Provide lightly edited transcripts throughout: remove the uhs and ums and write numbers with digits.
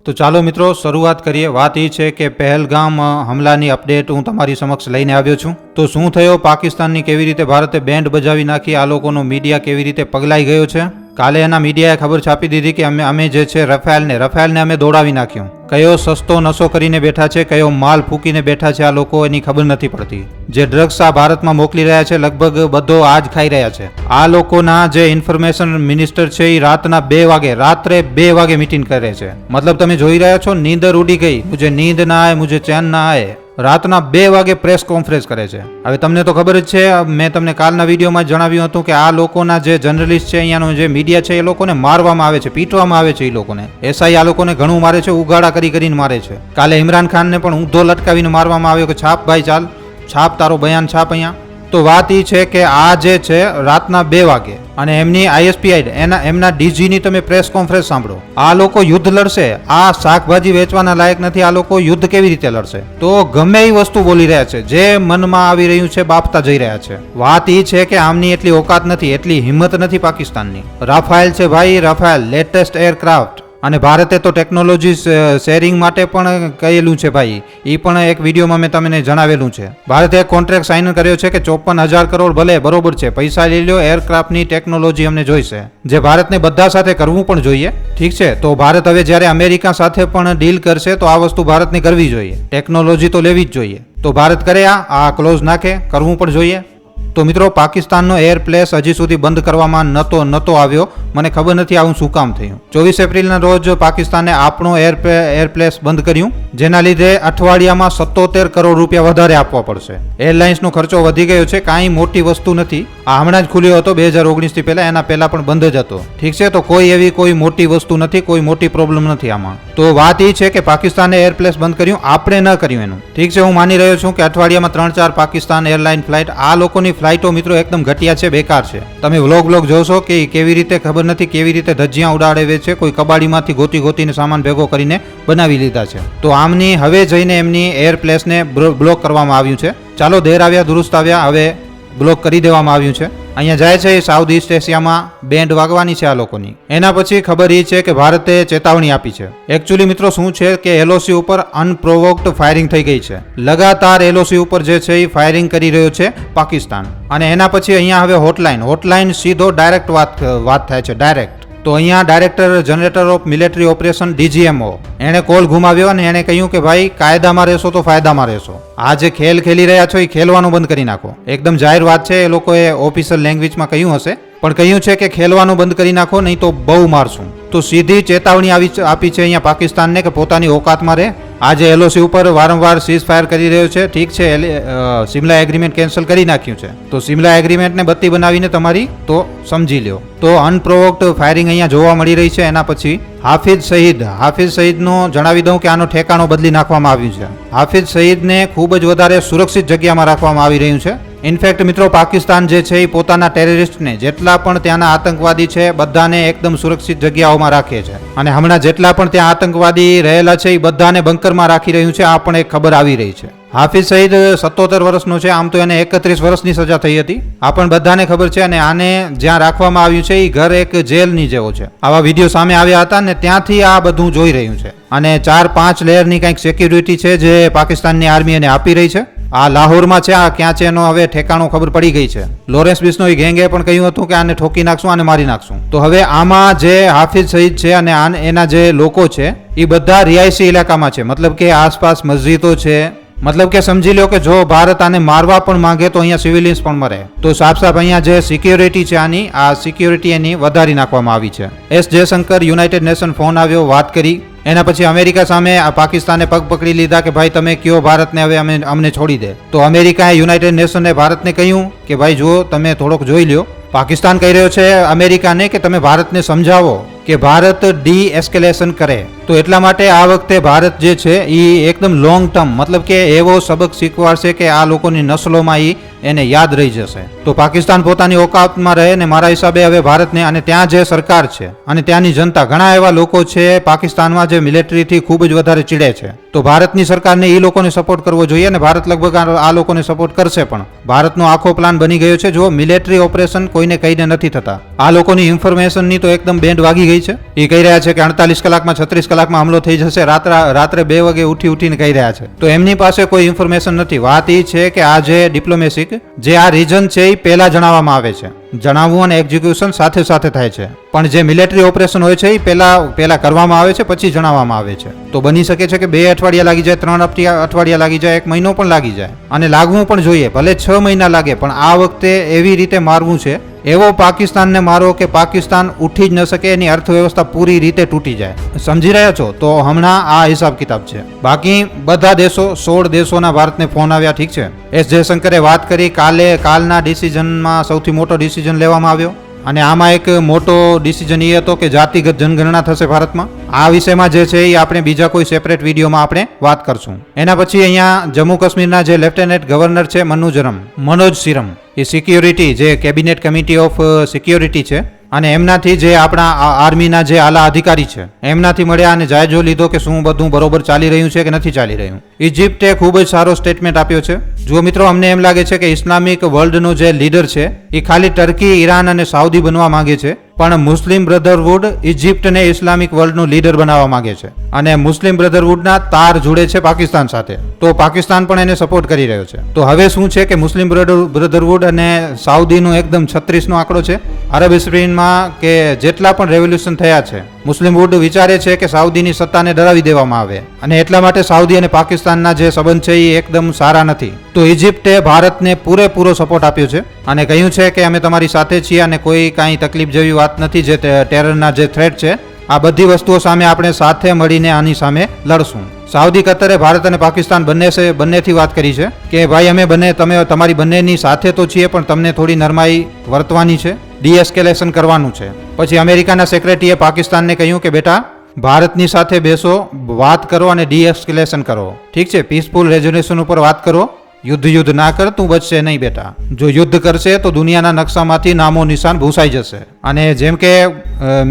તો ચાલો મિત્રો શરૂઆત કરીએ। વાત એ છે કે પહેલગામ હમલાની અપડેટ હું તમારી સમક્ષ લઈને આવ્યો છું। તો શું થયો, પાકિસ્તાનની કેવી રીતે ભારતે બેન્ડ બજાવી નાખી, આ લોકોનો મીડિયા કેવી રીતે પગલાઈ ગયો છે। કાલે એના મીડિયાએ ખબર છાપી દીધી કે અમે જે છે રફેલને અમે દોડાવી નાખ્યો। કયો સસ્તો નશો કરીને બેઠા છે, કયો માલ ફૂકીને બેઠા છે, આ લોકો એની ખબર નથી પડતી। જે ડ્રગ્સ આ ભારતમાં મોકલી રહ્યા છે લગભગ બધો આ જ ખાઈ રહ્યા છે। આ લોકોના જે ઇન્ફોર્મેશન મિનિસ્ટર છે એ રાત્રે 2 વાગે મીટિંગ કરે છે। મતલબ તમે જોઈ રહ્યા છો, નીંદર ઉડી ગઈ, મુझे નીંદ ના આए, मुझे चैन ના आए, રાતના 2 વાગે પ્રેસ કોન્ફરન્સ કરે છે। હવે તમને તો ખબર જ છે, મેં તમને કાલના વિડીયોમાં જણાવ્યું હતું કે આ લોકોના જે જર્નલિસ્ટ છે, અહીંયાનો જે મીડિયા છે, એ લોકોને મારવામાં આવે છે, પીટવામાં આવે છે। એ લોકોને એસઆઈ આ લોકોને ઘણું મારે છે, ઉગાડા કરીને મારે છે। કાલે ઇમરાન ખાનને પણ ઊંધો લટકાવીને મારવામાં આવ્યો કે છાપ ભાઈ, ચાલ છાપ, તારો બયાન છાપ અહીંયા। તો વાત એ છે કે આ જે છે રાતના 2 વાગે અને એમની આઈએસપીઆઈ એમના ડીજીની તમે પ્રેસ કોન્ફરન્સ સાંભળો। આ લોકો યુદ્ધ લડશે, આ શાકભાજી વેચવાના લાયક નથી, આ લોકો યુદ્ધ કેવી રીતે લડશે? તો ગમે એ વસ્તુ બોલી રહ્યા છે, જે મનમાં આવી રહ્યું છે બાપતા જઈ રહ્યા છે। વાત એ છે કે આમની એટલી ઓકાત નથી, એટલી હિંમત નથી પાકિસ્તાનની। રાફેલ છે ભાઈ, રાફેલ લેટેસ્ટ એરક્રાફ્ટ, અને ભારતે તો ટેકનોલોજી શેરિંગ માટે પણ કહેલું છે ભાઈ। એ પણ એક વિડીયોમાં મેં તમને જણાવેલું છે। ભારતે એક કોન્ટ્રાક્ટ સાઇન કર્યો છે કે 54,000 કરોડ, ભલે બરોબર છે, પૈસા લઈ લો, એરક્રાફ્ટની ટેકનોલોજી અમને જોઈશે, જે ભારતને બધા સાથે કરવું પણ જોઈએ। ઠીક છે, તો ભારત હવે જ્યારે અમેરિકા સાથે પણ ડીલ કરશે તો આ વસ્તુ ભારતને કરવી જોઈએ, ટેકનોલોજી તો લેવી જ જોઈએ। તો ભારત કરે આ ક્લોઝ નાખે, કરવું પણ જોઈએ। તો મિત્રો, પાકિસ્તાનનો એરપ્લેસ હજી સુધી બંધ કરવામાં નતો આવ્યો। મને ખબર નથી આવું શું કામ થયું। 24 એપ્રિલના રોજ પાકિસ્તાને આપણો એરપ્લેસ બંધ કર્યું, જેના લીધે અઠવાડિયામાં 77 કરોડ રૂપિયા વધારે આપવા પડશે। એરલાઇન્સનો ખર્ચો વધી ગયો છે, કાંઈ મોટી વસ્તુ નથી। આ હમણાં જ ખુલ્યો હતો 2019થી પહેલા, એના પહેલા પણ બંધ જ હતો। ઠીક છે, તો કોઈ મોટી વસ્તુ નથી, કોઈ મોટી પ્રોબ્લેમ નથી આમાં। તો વાત એ છે કે પાકિસ્તાને એરપ્લેસ બંધ કર્યું, આપણે ન કર્યું એનું। ઠીક છે, હું માની રહ્યો છું કે અઠવાડિયામાં 3-4 પાકિસ્તાન એરલાઇન ફ્લાઇટ, આ લોકોની ફ્લાઇટો મિત્રો એકદમ ઘટિયા છે, બેકાર છે। તમે વ્લોગ જોશો કે કેવી રીતે, ખબર નથી કેવી રીતે ધજિયા ઉડાડે છે, કોઈ કબાડીમાંથી ગોતીને સામાન ભેગો કરીને બનાવી લીધા છે। તો આમની હવે જઈને એમની એરપ્લેસને બ્લોક કરવામાં આવ્યું છે। ચાલો, દેર આવ્યા દુરુસ્ત આવ્યા, હવે બ્લોક કરી દેવામાં આવ્યું છે। અહીંયા જાય છે સાઉથ ઈસ્ટ એશિયામાં બેન્ડ વાગવાની છે આ લોકોની। એના પછી ખબર એ છે કે ભારતે ચેતવણી આપી છે। એકચ્યુઅલી મિત્રો શું છે કે એલઓસી ઉપર અનપ્રોવોક્ડ ફાયરિંગ થઈ ગઈ છે, લગાતાર એલઓસી ઉપર જે છે એ ફાયરિંગ કરી રહ્યો છે પાકિસ્તાન। અને એના પછી અહીંયા હવે હોટલાઇન સીધો ડાયરેક્ટ વાત થાય છે, ડાયરેક્ટ। તો અહીંયા director generator of military operation DGMO એણે કોલ ઘુમાવ્યો અને એણે કહ્યું કે ભાઈ, કાયદામાં રહેશો તો ફાયદામાં રહેશો। આ જે ખેલ ખેલી રહ્યા છો એ ખેલવાનું બંધ કરી નાખો। એકદમ જાહેર વાત છે, એ લોકોએ ઓફિશિયલ લેંગ્વેજમાં કહ્યું હશે, પણ કહ્યું છે કે ખેલવાનું બંધ કરી નાખો, નહીં તો બહુ મારશું। તો સીધી ચેતવણી આપી છે અહીંયા પાકિસ્તાનને કે પોતાની ઓકાતમાં રહે। આજે એલઓસી ઉપર વારંવાર સીઝ ફાયર કરી રહ્યો છે। ઠીક છે, સિમલા એગ્રીમેન્ટ કેન્સલ કરી નાખ્યું છે, તો સિમલા એગ્રીમેન્ટને બત્તી બનાવીને તમારી તો સમજી લ્યો। તો અનપ્રોવોક્ડ ફાયરિંગ અહીંયા જોવા મળી રહી છે। એના પછી હાફિઝ સઈદનો જણાવી દઉં કે આનો ઠેકાણો બદલી નાખવામાં આવ્યું છે। હાફિઝ સઈદને ખૂબ જ વધારે સુરક્ષિત જગ્યામાં રાખવામાં આવી રહ્યું છે। ઇનફેક્ટ મિત્રો, પાકિસ્તાન જે છે એ પોતાના ટેરરિસ્ટને, જેટલા પણ ત્યાંના આતંકવાદી છે, બધાને એકદમ સુરક્ષિત જગ્યાઓમાં રાખે છે। અને હમણાં જેટલા પણ ત્યાં આતંકવાદી રહેલા છે એ બધાને બંકરમાં રાખી રહ્યું છે, આ પણ એક ખબર આવી રહી છે। હાફિઝ સઈદ 77 વર્ષનો છે, આમ તો એને 31 વર્ષની સજા થઈ હતી, આ પણ બધાને ખબર છે। અને આને જ્યાં રાખવામાં આવ્યું છે એ ઘર એક જેલની જેવો છે। આવા વિડીયો સામે આવ્યા હતા ને ત્યાંથી આ બધું જોઈ રહ્યું છે। અને 4-5 લેયરની કંઈક સિક્યુરિટી છે જે પાકિસ્તાનની આર્મી એને આપી રહી છે। આ લાહોરમાં છે, આ ક્યાં છે એનો હવે ઠેકાણો ખબર પડી ગઈ છે। લોરેન્સ બિશ્નોઈ ગેંગે પણ કહ્યું હતું કે આને ઠોકી નાખશું, આને મારી નાખશું। તો હવે આમાં જે હાફિઝ સઈદ છે અને એના જે લોકો છે એ બધા રિહાયશી ઇલાકામાં છે, મતલબ કે આસપાસ મસ્જિદો છે। મતલબ કે સમજી લો કે જો ભારત આને મારવા પણ માંગે તો અહીંયા સિવિલિયન્સ પણ મરે। તો સાફ અહીંયા જે સિક્યોરિટી છે આની, આ સિક્યોરિટી એની વધારી નાખવામાં આવી છે। S Jaishankar, United nation phone આવ્યો, વાત કરી। એના પછી અમેરિકા સામે આ પાકિસ્તાને પગ પકડી લીધા કે ભાઈ તમે કયો ભારતને હવે અમને છોડી દે। તો અમેરિકાએ યુનાઇટેડ નેશનને ભારતને કહ્યું કે ભાઈ જુઓ, તમે થોડોક જોઈ લ્યો। પાકિસ્તાન કહી રહ્યો છે અમેરિકાને કે તમે ભારતને સમજાવો કે ભારત ડી એસ્કેલેશન કરે। તો એટલા માટે આ વખતે ભારત જે છે એ એકદમ લોંગ ટર્મ, મતલબ કે એવો સબક શીખવાડશે કે આ લોકોની નસલોમાં એને યાદ રહી જશે। તો પાકિસ્તાન પોતાની ઓકાતમાં રહે ને મારા હિસાબે હવે ભારતને, અને ત્યાં જે સરકાર છે અને ત્યાંની જનતા, ઘણા એવા લોકો છે પાકિસ્તાનમાં જે મિલિટરીથી ખૂબ જ વધારે ચીડે છે। તો ભારતની સરકારને એ લોકોને સપોર્ટ કરવો જોઈએ અને ભારત લગભગ આ લોકોને સપોર્ટ કરશે પણ। ભારતનો આખો પ્લાન બની ગયો છે। જો મિલિટરી ઓપરેશન કોઈને કહીને નથી થતા, આ લોકોની ઇન્ફોર્મેશનની તો એકદમ બેન્ડ વાગી ગઈ છે। એ કહી રહ્યા છે કે 48 કલાકમાં 36 કલાકમાં હુમલો થઈ જશે, રાત્રે 2 વાગે ઉઠીને કહી રહ્યા છે. તો એમની પાસે કોઈ ઇન્ફોર્મેશન નથી. વાત એ છે કે આ જે ડિપ્લોમેસી જે આ રીઝન છે એ પહેલા જણાવવામાં આવે છે, જણાવવું અને એક્ઝિક્યુશન સાથે થાય છે. પણ જે મિલિટરી ઓપરેશન હોય છે એ પહેલા કરવામાં આવે છે, પછી જણાવવામાં આવે છે. તો બની શકે છે કે 2 અઠવાડિયા લાગી જાય, 3 અઠવાડિયા લાગી જાય, 1 મહિનો પણ લાગી જાય, અને લાગવું પણ જોઈએ. ભલે 6 મહિના લાગે, પણ આ વખતે એવી રીતે મારવું છે, એવો પાકિસ્તાનને મારો કે પાકિસ્તાન ઉઠી જ ન શકે, એની અર્થવ્યવસ્થા પૂરી રીતે તૂટી જાય. સમજી રહ્યા છો? તો હમણાં આ હિસાબ કિતાબ છે. બાકી બધા દેશો, 16 દેશોના ભારતને ફોન આવ્યા, ઠીક છે. એસ જયશંકરે વાત કરી. કાલના ડિસિઝનમાં સૌથી મોટો ડિસિઝન લેવામાં આવ્યો, અને આમાં એક મોટો ડિસિઝન એ હતો કે જાતિગત જનગણના થશે ભારતમાં. આ વિષયમાં જે છે એ આપણે બીજા કોઈ સેપરેટ વિડીયોમાં આપણે વાત કરશું. એના પછી અહીંયા જમ્મુ કાશ્મીરના જે લેફ્ટનન્ટ ગવર્નર છે મનોજ સિરમ, એ સિક્યોરિટી જે કેબિનેટ કમિટી ઓફ સિક્યોરિટી છે, અને એમનાથી જે આપણા આર્મીના જે આલા અધિકારી છે એમનાથી મળ્યા અને જાયજો લીધો કે શું બધું બરોબર ચાલી રહ્યું છે કે નથી ચાલી રહ્યું. ઇજિપ્તે ખૂબ જ સારો સ્ટેટમેન્ટ આપ્યો છે. જો મિત્રો, અમને એમ લાગે છે કે ઇસ્લામિક વર્લ્ડનો જે લીડર છે એ ખાલી ટર્કી, ઈરાન અને સાઉદી બનવા માંગે છે, પણ મુસ્લિમ બ્રધરહુડ ઇજિપ્તને ઇસ્લામિક વર્લ્ડનું લીડર બનાવવા માંગે છે, અને મુસ્લિમ બ્રધરહુડના તાર જોડે છે પાકિસ્તાન સાથે. તો પાકિસ્તાન પણ એને સપોર્ટ કરી રહ્યો છે. તો હવે શું છે કે મુસ્લિમ બ્રધરહુડ અને સાઉદીનું એકદમ 36નો આંકડો છે. અરબ સ્પ્રિંગમાં કે જેટલા પણ રેવોલ્યુશન થયા છે, મુસ્લિમ વુડ વિચારે છે કે સાઉદીની સત્તાને ડરાવી દેવામાં આવે, અને એટલા માટે સાઉદી અને પાકિસ્તાનના જે સંબંધ છે એ એકદમ સારા નથી. તો ઇજિપ્તે ભારતને પૂરેપૂરો સપોર્ટ આપ્યો છે અને કહ્યું છે કે અમે તમારી સાથે છીએ અને કોઈ કાંઈ તકલીફ જેવી વાત નથી. જે ટેરરના જે થ્રેટ છે, આ બધી વસ્તુઓ સામે આપણે સાથે મળીને આની સામે લડશું. સાઉદી કતરે ભારત અને પાકિસ્તાન બંનેથી વાત કરી છે કે ભાઈ અમે તમારી બંનેની સાથે તો છીએ, પણ તમને થોડી નરમાઈ વર્તવાની છે, ડીએસ્કેલેશન કરવાનું છે. પછી અમેરિકાના સેક્રેટરીએ પાકિસ્તાનને કહ્યું કે બેટા, ભારતની સાથે બેસો, વાત કરો અને ડીએસ્કેલેશન કરો, ઠીક છે, પીસફુલ રેઝોલ્યુશન ઉપર વાત કરો. યુદ્ધ ના કર, તું બચશે નહીં બેટા. જો યુદ્ધ કરશે તો દુનિયાના નકશામાંથી નામો નિશાન ભૂસાઈ જશે. અને જેમ કે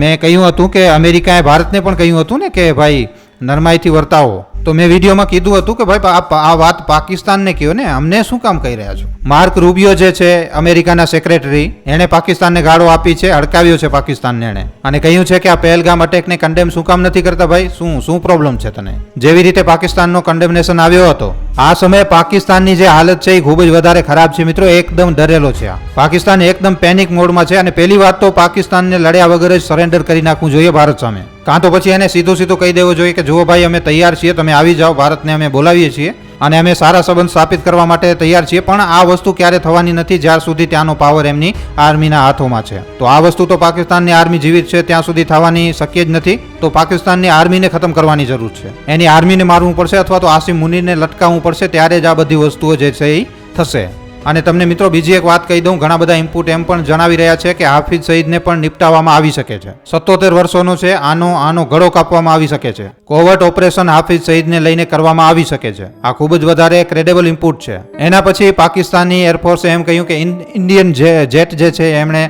મેં કહ્યું હતું કે અમેરિકાએ ભારતને પણ કહ્યું હતું ને કે ભાઈ નરમાઈથી વર્તાવો, તો મેં વિડીયોમાં કીધું હતું કે ભાઈ આ વાત પાકિસ્તાનને કહો ને, અમને શું કામ કહી રહ્યા છો. માર્ક રૂબિયો જે છે અમેરિકાના સેક્રેટરી, એણે પાકિસ્તાનને ગાળો આપી છે, અડકાવ્યો છે પાકિસ્તાનને એણે, અને કહ્યું છે કે આ પહેલગામ અટેકને કન્ડેમ શું કામ નથી કરતા ભાઈ, શું પ્રોબ્લેમ છે તને. જેવી રીતે પાકિસ્તાનનો કન્ડેમનેશન આવ્યો હતો, આ સમયે પાકિસ્તાનની જે હાલત છે એ ખૂબ જ વધારે ખરાબ છે મિત્રો. એકદમ ડરેલો છે આ પાકિસ્તાન, એકદમ પેનિક મોડમાં છે. અને પહેલી વાત તો પાકિસ્તાનને લડ્યા વગર જ સરેન્ડર કરી નાખવું જોઈએ ભારત સામે, કાં તો પછી એને સીધું કહી દેવું જોઈએ કે જુઓ ભાઈ, અમે તૈયાર છીએ, તમે આવી જાઓ, ભારતને અમે બોલાવીએ છીએ અને અમે સારા સંબંધ સ્થાપિત કરવા માટે તૈયાર છીએ. પણ આ વસ્તુ ક્યારે થવાની નથી જ્યાર સુધી ત્યાંનો પાવર એમની આર્મીના હાથોમાં છે. તો આ વસ્તુ તો પાકિસ્તાનની આર્મી જીવિત છે ત્યાં સુધી થવાની શક્ય જ નથી. તો પાકિસ્તાનની આર્મીને ખતમ કરવાની જરૂર છે, એની આર્મીને મારવું પડશે, અથવા તો આસિમ મુનીરને લટકાવવું પડશે, ત્યારે જ આ બધી વસ્તુઓ જે છે એ થશે. અને તમને મિત્રો બીજી એક વાત કહી દઉં, ઘણા બધા ઇનપુટ એમ પણ જણાવી રહ્યા છે કે હાફિઝ સઈદને પણ નિપટાવવામાં આવી શકે છે. 77 વર્ષોનો છે, આનો ગળો કાપવામાં આવી શકે છે. કોવર્ટ ઓપરેશન હાફિઝ સઈદને લઈને કરવામાં આવી શકે છે. આ ખૂબ જ વધારે ક્રેડિબલ ઇનપુટ છે. એના પછી પાકિસ્તાની એરફોર્સે એમ કહ્યું કે ઇન્ડિયન જેટ જે છે એમણે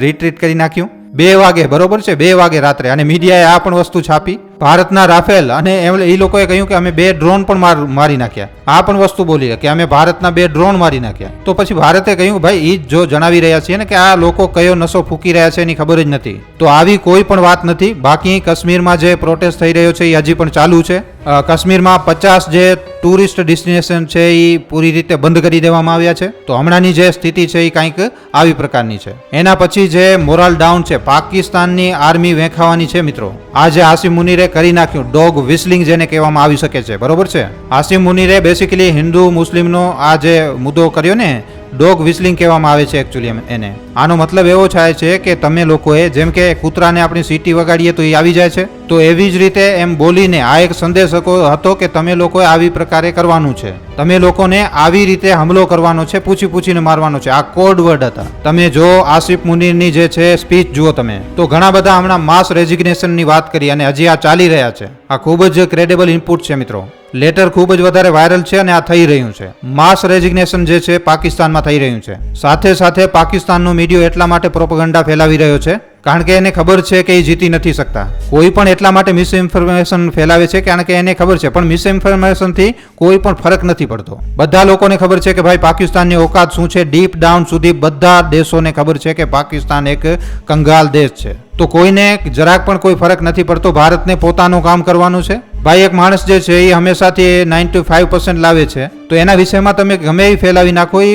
રિટ્રીટ કરી નાખ્યું 2 વાગે, બરોબર છે, 2 વાગે રાત્રે. અને મીડિયાએ આ પણ વસ્તુ છાપી, ભારતના રાફેલ, અને એ લોકોએ કહ્યું કે અમે 2 ડ્રોન પણ મારી નાખ્યા. આ પણ વસ્તુ બોલી કે અમે ભારતના 2 ડ્રોન મારી નાખ્યા. તો પછી ભારતે કહ્યું ભાઈ, એ જો જણાવી રહ્યા છીએ ને કે આ લોકો કયો નશો ફૂકી રહ્યા છે એની ખબર જ નથી. તો આવી કોઈ પણ વાત નથી. બાકી કાશ્મીરમાં જે પ્રોટેસ્ટ થઈ રહ્યો છે એ હજી પણ ચાલુ છે. કાશ્મીરમાં 50 જે ટુરિસ્ટ ડેસ્ટિનેશન છે એ પૂરી રીતે બંધ કરી દેવામાં આવ્યા છે. તો હમણાંની જે સ્થિતિ છે એ કંઈક આવી પ્રકારની છે. એના પછી જે મોરલ ડાઉન છે, પાકિસ્તાનની આર્મી વેખાવાની છે મિત્રો. આ જે આસિમ મુનીરે કરી નાખ્યું, ડોગ વિસલિંગ જેને કહેવામાં આવી શકે છે, બરોબર છે. આસિમ મુનીરે બેસિકલી હિન્દુ મુસ્લિમનો આ જે મુદ્દો કર્યો ને, ડોગ વિસલિંગ કહેવામાં આવે છે એકચ્યુઅલી એને. આનો મતલબ એવો થાય છે કે તમે લોકોએ જેમ કે કૂતરાને આપણી સીટી વગાડીએ તો એ આવી જાય છે, તો એવી જ રીતે એમ બોલીને આ એક સંદેશ હતો કે તમે લોકોએ આવી પ્રકારે કરવાનું છે, તમે લોકોને આવી રીતે હમલો કરવાનો છે, પૂછીને મારવાનો છે. આ કોડ વર્ડ હતા. તમે જો આસિફ મુનીરની જે છે સ્પીચ જુઓ તમે, તો ઘણા બધા હમણાં માસ રેઝિગ્નેશનની વાત કરી અને હજી આ ચાલી રહ્યા છે. આ ખૂબ જ ક્રેડિબલ ઇનપુટ છે મિત્રો. લેટર ખૂબ જ વધારે વાયરલ છે અને આ થઈ રહ્યું છે. માસ રેઝિગ્નેશન જે છે પાકિસ્તાનમાં થઈ રહ્યું છે. સાથે પાકિસ્તાનનો મીડિયો એટલા માટે પ્રોપગેન્ડા ફેલાવી રહ્યો છે કારણ કે એને ખબર છે કે એ જીતી નથી શકતા. કોઈ પણ એટલા માટે મિસઇન્ફોર્મેશન ફેલાવે છે કારણ કે એને ખબર છે, પણ મિસઇન્ફોર્મેશનથી કોઈ પણ ફરક નથી પડતો. બધા લોકોને ખબર છે કે ભાઈ પાકિસ્તાનની ઓકાત શું છે. ડીપ ડાઉન સુધી બધા દેશોને ખબર છે કે પાકિસ્તાન એક કંગાલ દેશ છે. તો કોઈને જરાક પણ કોઈ ફરક નથી પડતો. ભારતને પોતાનું કામ કરવાનું છે. ભાઈ એક માણસ જે છે એ હંમેશાથી 95% લાવે છે, તો એના વિષયમાં તમે ગમે એ ફેલાવી નાખો, એ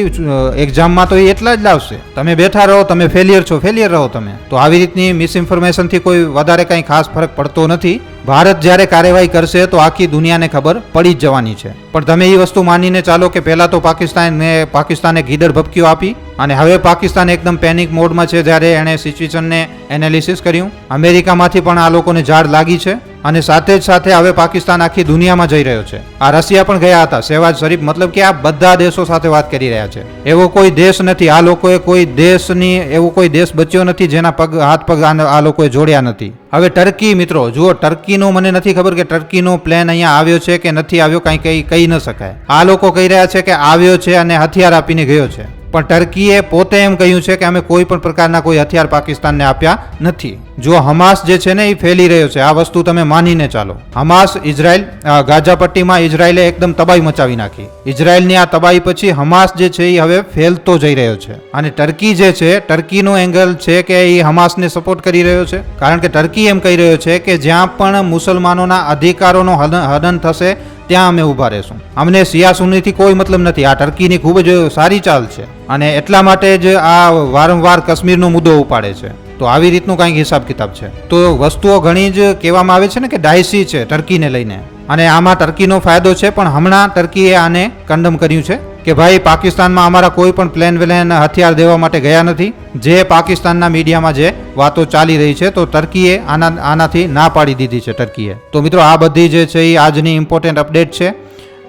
એક્ઝામમાં તો એ એટલા જ લાવશે. તમે બેઠા રહો, તમે ફેલિયર છો, ફેલિયર રહો તમે. તો આવી રીતની મિસઇન્ફોર્મેશનથી કોઈ વધારે કંઈ ખાસ ફરક પડતો નથી. ભારત જ્યારે કાર્યવાહી કરશે તો આખી દુનિયાને ખબર પડી જ જવાની છે. પણ તમે એ વસ્તુ માનીને ચાલો કે પહેલા તો પાકિસ્તાને ગીદડ ભપકીઓ આપી અને હવે પાકિસ્તાન એકદમ પેનિક મોડમાં છે. જ્યારે એણે સિચ્યુએશનને એનાલિસિસ કર્યું, અમેરિકામાંથી પણ આ લોકોને ઝાડ લાગી છે અને સાથે જ સાથે હવે પાકિસ્તાન આખી દુનિયામાં જઈ રહ્યો છે. આ રશિયા પણ ગયા હતા, શહેબાઝ શરીફ, મતલબ કે આ બધા દેશો સાથે વાત કરી રહ્યા છે. એવો કોઈ દેશ નથી, આ લોકોએ કોઈ દેશની એવો કોઈ દેશ બચ્યો નથી જેના હાથ પગ આ લોકોએ જોડ્યા નથી. હવે ટર્કી, મિત્રો જુઓ, ટર્કીનો મને નથી ખબર કે ટર્કીનો પ્લેન અહીંયા આવ્યો છે કે નથી આવ્યો, કાંઈ કહી ન શકાય. આ લોકો કહી રહ્યા છે કે આવ્યો છે અને હથિયાર આપીને ગયો છે, પણ ટર્કીએ પોતે એમ કહ્યું છે કે અમે કોઈ પણ પ્રકારના કોઈ હથિયાર પાકિસ્તાનને આપ્યા નથી. જો હમાસ જે છે ને એ ફેલી રહ્યો છે, આ વસ્તુ તમે માનીને ચાલો. હમાસ, ઇઝરાયલ, ગાઝા પટ્ટીમાં ઇઝરાયલે એકદમ તબાહી મચાવી નાખી. ઇઝરાયલની આ તબાહી પછી હમાસ જે છે એ હવે ફેલતો જઈ રહ્યો છે. અને ટર્કી જે છે, ટર્કીનો એંગલ છે કે એ હમાસને સપોર્ટ કરી રહ્યો છે, કારણ કે ટર્કી એમ કહી રહ્યો છે કે જ્યાં પણ મુસલમાનોના અધિકારોનો હનન થશે ત્યાં અમે ઊભા રહેશું. અમને શિયા સુન્નીથી કોઈ મતલબ નથી. આ ટર્કીની ખૂબ જ સારી ચાલ છે અને એટલા માટે જ આ વારંવાર કાશ્મીરનો મુદ્દો ઉપાડે છે. તો આવી રીતનું કંઈક હિસાબ કિતાબ છે. તો વસ્તુઓ ઘણી જ કહેવામાં આવે છે ને કે ડાયસી છે ટર્કીને લઈને, અને આમાં ટર્કીનો ફાયદો છે. પણ હમણાં ટર્કીએ આને કન્ડમ કર્યું છે કે ભાઈ પાકિસ્તાનમાં અમારા કોઈ પણ પ્લેન હથિયાર દેવા માટે ગયા નથી, જે પાકિસ્તાનના મીડિયામાં જે વાતો ચાલી રહી છે. તો ટર્કીએ આનાથી ના પાડી દીધી છે ટર્કીએ. તો મિત્રો આ બધી જે છે એ આજની ઇમ્પોર્ટન્ટ અપડેટ છે.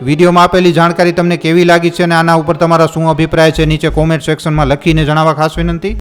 વિડીયોમાં આપેલી જાણકારી તમને કેવી લાગી છે અને આના ઉપર તમારા શું અભિપ્રાય છે નીચે કોમેન્ટ સેક્શનમાં લખીને જણાવવા ખાસ વિનંતી.